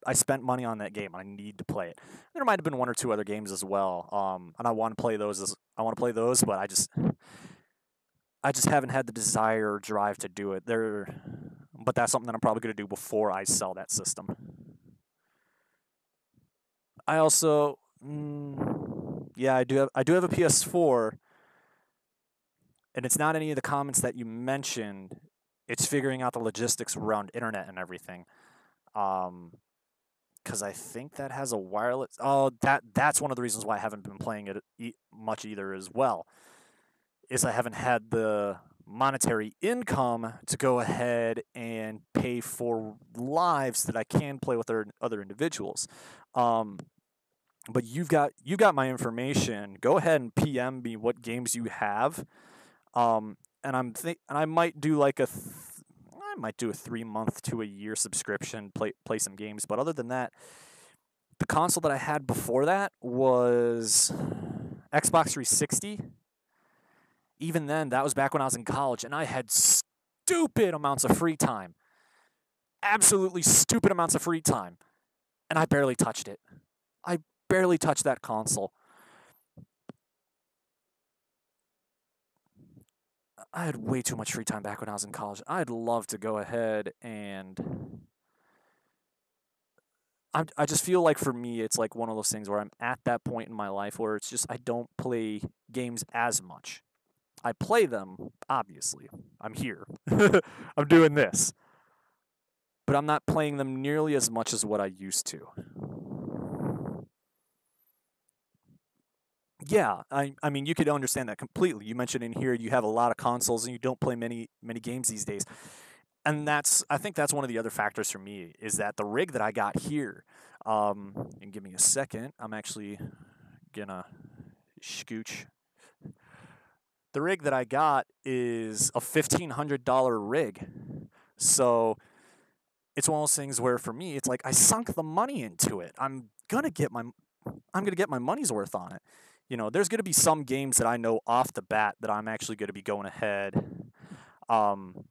Speaker 1: I spent money on that game. I need to play it. There might have been one or two other games as well, and I want to play those. But I just haven't had the desire or drive to do it. But that's something that I'm probably going to do before I sell that system. I also, yeah, I do have a PS4, and it's not any of the comments that you mentioned. It's figuring out the logistics around internet and everything. Because I think that has a wireless. Oh, that's one of the reasons why I haven't been playing it much either as well. Is I haven't had the monetary income to go ahead and pay for lives that I can play with other individuals. But you got my information. Go ahead and PM me what games you have. and I might do like I might do a 3 month to a year subscription, play some games. But other than that, the console that I had before that was Xbox 360. Even then, that was back when I was in college, and I had stupid amounts of free time. Absolutely stupid amounts of free time. And I barely touched it. I barely touched that console. I had way too much free time back when I was in college. I'd love to go ahead and I just feel like for me, it's like one of those things where I'm at that point in my life where it's just I don't play games as much. I play them, obviously. I'm here. I'm doing this. But I'm not playing them nearly as much as what I used to. Yeah, I mean, you could understand that completely. You mentioned in here you have a lot of consoles and you don't play many games these days. And I think that's one of the other factors for me is that the rig that I got here, and give me a second, I'm actually gonna scooch. The rig that I got is a $1,500 rig. So it's one of those things where for me, it's like I sunk the money into it. I'm gonna get my money's worth on it. You know, there's gonna be some games that I know off the bat that I'm actually gonna be going ahead, um,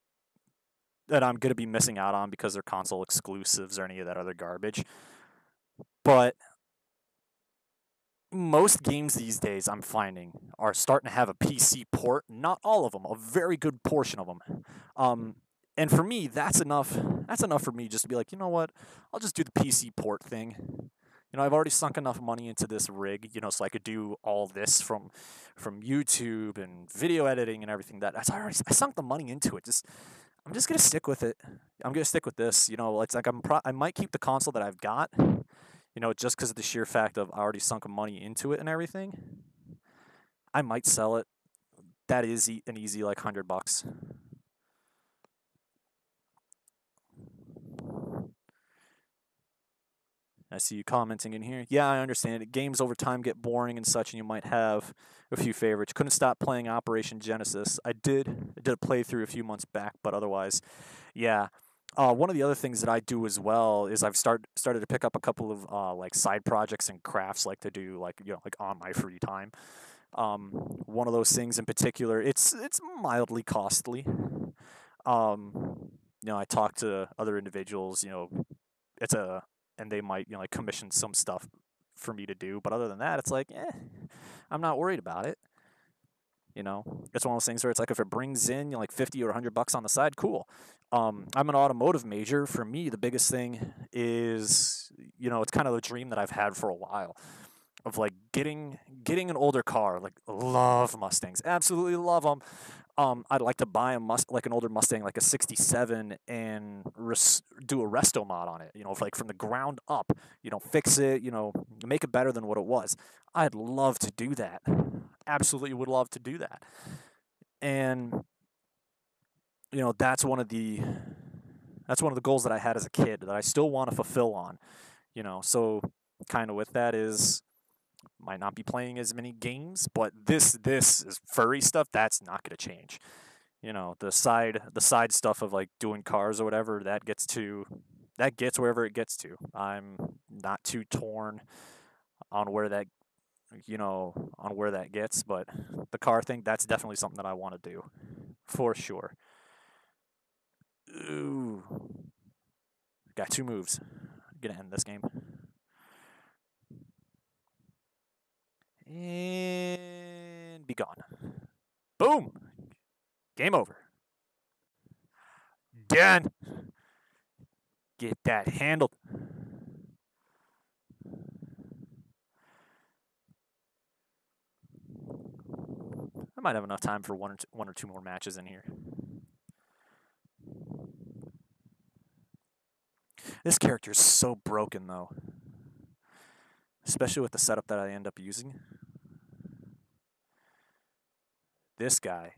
Speaker 1: that I'm gonna be missing out on because they're console exclusives or any of that other garbage. But most games these days I'm finding are starting to have a PC port. Not all of them, a very good portion of them. And for me, that's enough. That's enough for me just to be like, you know what? I'll just do the PC port thing. You know, I've already sunk enough money into this rig, you know, so I could do all this from YouTube and video editing and everything. I sunk the money into it. I'm just gonna stick with it. I'm gonna stick with this. You know, it's like I might keep the console that I've got. You know, just because of the sheer fact of I already sunk money into it and everything. I might sell it. That is an easy like $100. I see you commenting in here. Yeah, I understand it. Games over time get boring and such, and you might have a few favorites. Couldn't stop playing Operation Genesis. I did a playthrough a few months back, but otherwise, yeah. One of the other things that I do as well is I've started to pick up a couple of like side projects and crafts, like to do like like on my free time. One of those things in particular, it's mildly costly. I talk to other individuals. It's a and they might like commission some stuff for me to do. But other than that, it's like, I'm not worried about it. It's one of those things where it's like if it brings in like 50 or $100 on the side, cool. I'm an automotive major. For me, the biggest thing is it's kind of a dream that I've had for a while of like getting an older car. Like love Mustangs, absolutely love them. I'd like to buy like an older Mustang, like a '67, and do a resto mod on it. Like from the ground up. Fix it. Make it better than what it was. I'd love to do that. Absolutely would love to do that. And that's one of the goals that I had as a kid that I still want to fulfill on. So kind of with that is might not be playing as many games, but this is furry stuff. That's not going to change. The side stuff of like doing cars or whatever that gets wherever it gets to. I'm not too torn on where that gets, but the car thing, that's definitely something that I want to do for sure. Ooh, got 2 moves. I'm gonna end this game. And be gone. Boom! Game over. Done. Get that handled. I might have enough time for one or two more matches in here. This character is so broken, though. Especially with the setup that I end up using. This guy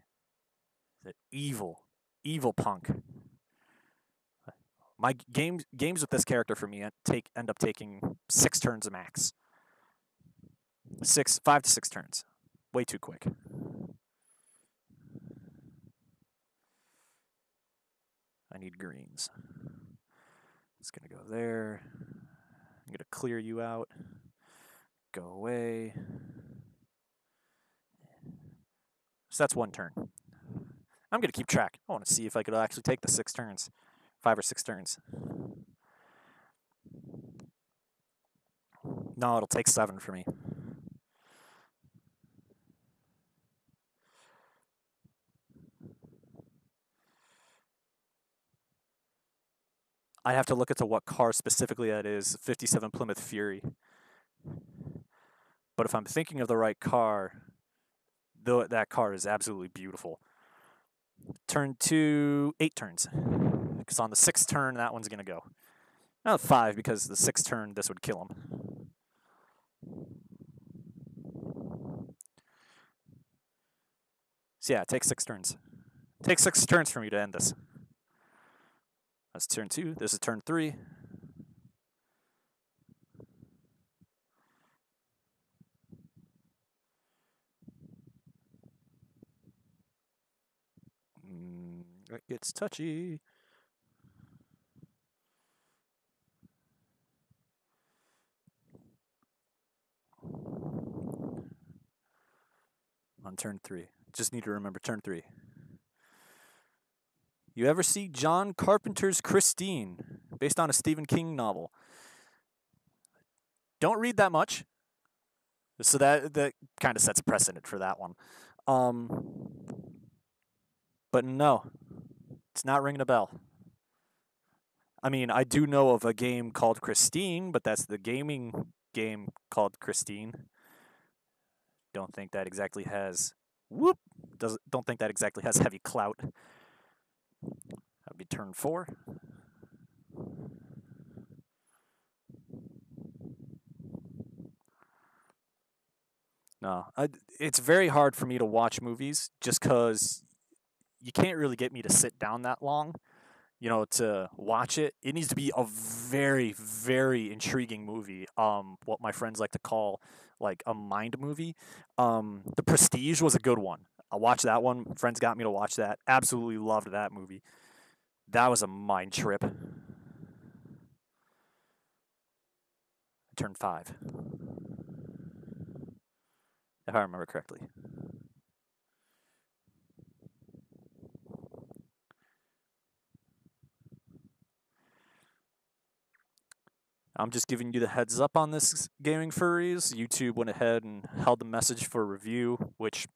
Speaker 1: is an evil punk. My games with this character for me end up taking 6 turns a max. 5 to 6 turns. Way too quick. I need greens. It's going to go there. I'm going to clear you out. Go away. So that's one turn. I'm going to keep track. I want to see if I could actually take the 6 turns. 5 or 6 turns. No, it'll take 7 for me. I have to look into what car specifically that is. 57 Plymouth Fury. But if I'm thinking of the right car, that car is absolutely beautiful. Turn 2, 8 turns. Because on the 6th turn, that one's going to go. Not 5, because the 6th turn, this would kill him. So yeah, it takes 6 turns. It takes 6 turns for me to end this. That's turn 2. This is turn 3. It gets touchy. On turn 3. Just need to remember turn 3. You ever see John Carpenter's Christine, based on a Stephen King novel? Don't read that much. So that kind of sets a precedent for that one. But no, it's not ringing a bell. I mean, I do know of a game called Christine, but that's the gaming game called Christine. Don't think that exactly has don't think that exactly has heavy clout. That'd be turn 4. No, it's very hard for me to watch movies just because you can't really get me to sit down that long, to watch it. It needs to be a very, very intriguing movie. What my friends like to call like a mind movie. The Prestige was a good one. I watched that one. Friends got me to watch that. Absolutely loved that movie. That was a mind trip. Turn 5. If I remember correctly. I'm just giving you the heads up on this, gaming furries. YouTube went ahead and held the message for review, which,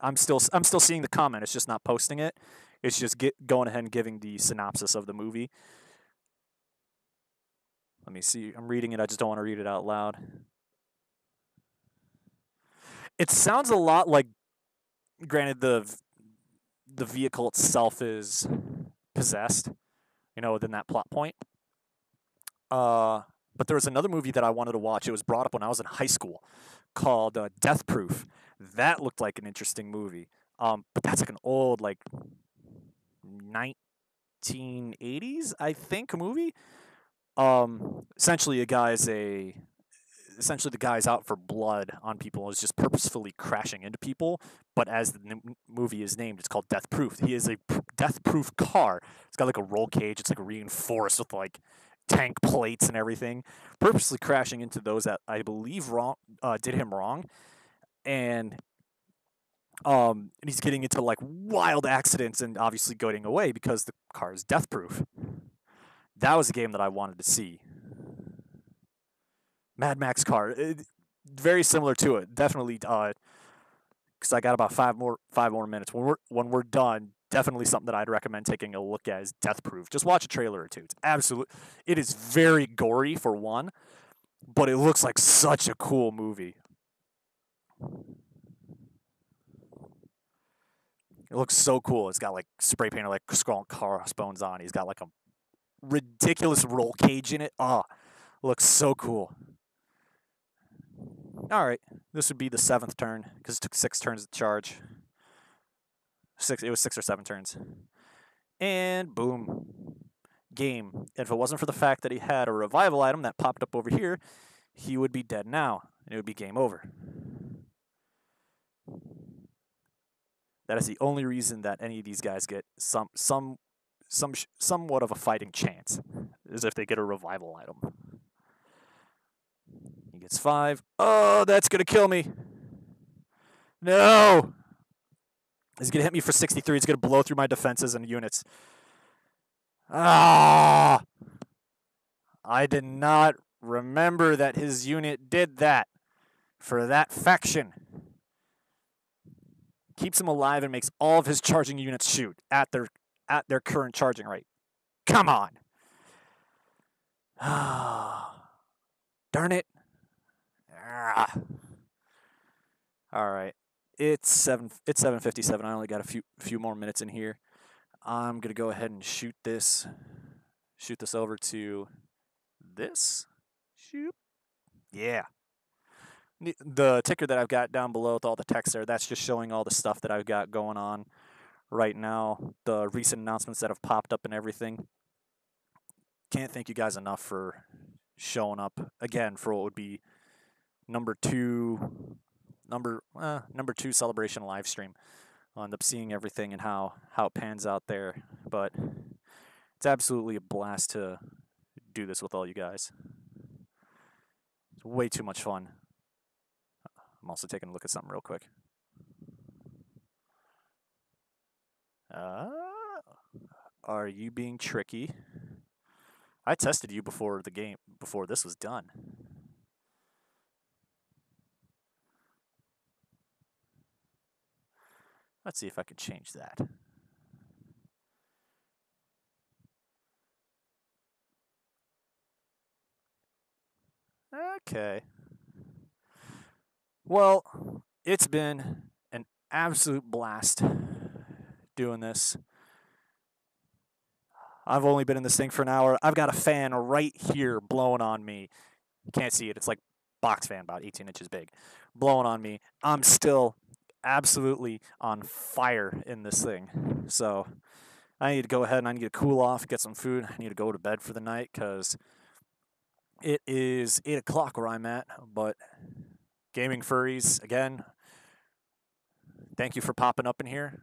Speaker 1: I'm still seeing the comment. It's just not posting it. It's just going ahead and giving the synopsis of the movie. Let me see. I'm reading it. I just don't want to read it out loud. It sounds a lot like, granted, the vehicle itself is possessed, within that plot point. But there was another movie that I wanted to watch. It was brought up when I was in high school, called Death Proof. That looked like an interesting movie. But that's like an old, like 1980s, I think, movie. Essentially, the guy's out for blood on people and is just purposefully crashing into people. But as the movie is named, it's called Death Proof. He is a death proof car. It's got like a roll cage. It's like reinforced with like tank plates and everything. Purposely crashing into those that I believe did him wrong, and he's getting into like wild accidents and obviously going away because the car is death proof. That was a game that I wanted to see. Mad Max car, very similar to it. Definitely, because I got about 5 more minutes. When we're done, definitely something that I'd recommend taking a look at is Death Proof. Just watch a trailer or two. It is very gory for one, but it looks like such a cool movie. It looks so cool. It's got like spray painted like skull crossbones on. He's got like a ridiculous roll cage in it. Looks so cool. All right, this would be the 7th turn because it took 6 turns to charge. It was 6 or 7 turns, and boom, game. And if it wasn't for the fact that he had a revival item that popped up over here, he would be dead now, and it would be game over. That is the only reason that any of these guys get some somewhat of a fighting chance, as if they get a revival item. He gets 5. Oh, that's gonna kill me. No! He's gonna hit me for 63. He's gonna blow through my defenses and units. Ah! I did not remember that his unit did that for that faction. Keeps him alive and makes all of his charging units shoot at their current charging rate. Come on. Darn it. All right. It's 7:57. I only got a few more minutes in here. I'm going to go ahead and shoot this over to this. Shoot. Yeah. The ticker that I've got down below with all the text there, that's just showing all the stuff that I've got going on right now, the recent announcements that have popped up and everything. Can't thank you guys enough for showing up again for what would be number two celebration live stream. I'll end up seeing everything and how it pans out there, but it's absolutely a blast to do this with all you guys. It's way too much fun. I'm also taking a look at something real quick. Are you being tricky? I tested you before this was done. Let's see if I can change that. Okay. Well, it's been an absolute blast doing this. I've only been in this thing for an hour. I've got a fan right here blowing on me. You can't see it. It's like a box fan about 18 inches big, blowing on me. I'm still absolutely on fire in this thing. So I need to go ahead and I need to cool off, get some food. I need to go to bed for the night because it is 8 o'clock where I'm at. But gaming furries, again, thank you for popping up in here.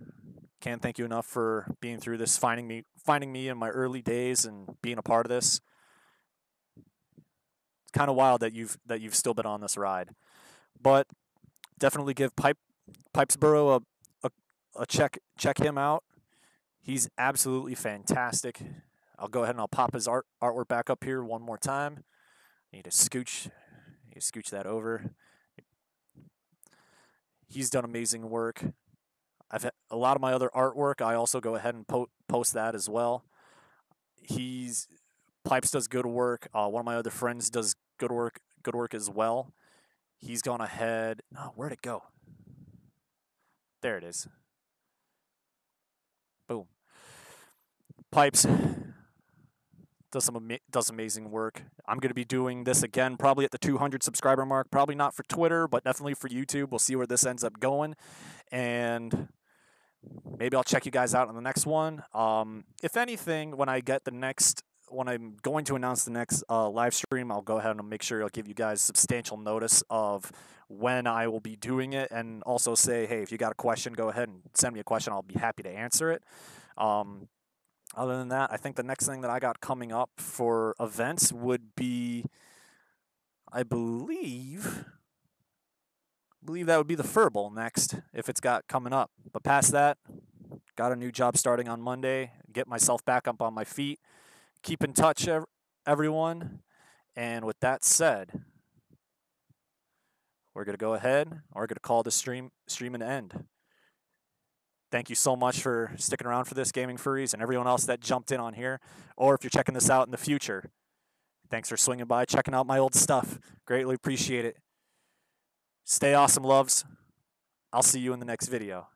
Speaker 1: Can't thank you enough for being through this, finding me in my early days and being a part of this. It's kind of wild that you've still been on this ride, but definitely give Pipesboro a check. Check him out. He's absolutely fantastic. I'll go ahead and I'll pop his artwork back up here one more time. I need to scooch that over. He's done amazing work. I've had a lot of my other artwork. I also go ahead and post that as well. Pipes does good work. One of my other friends does good work as well. He's gone ahead. Oh, where'd it go? There it is. Boom. Pipes does amazing work. I'm going to be doing this again probably at the 200 subscriber mark. Probably not for Twitter, but definitely for YouTube. We'll see where this ends up going. And maybe I'll check you guys out on the next one. If anything, when I'm going to announce the next live stream, I'll go ahead and make sure I'll give you guys substantial notice of when I will be doing it, and also say, hey, if you got a question, go ahead and send me a question. I'll be happy to answer it. Other than that, I think the next thing that I got coming up for events would be, I believe that would be the Fur Bowl next, if it's got coming up. But past that, got a new job starting on Monday. Get myself back up on my feet. Keep in touch, everyone. And with that said, we're going to go ahead. We're going to call this stream an end. Thank you so much for sticking around for this, Gaming Furries, and everyone else that jumped in on here. Or if you're checking this out in the future, thanks for swinging by, checking out my old stuff. Greatly appreciate it. Stay awesome, loves. I'll see you in the next video.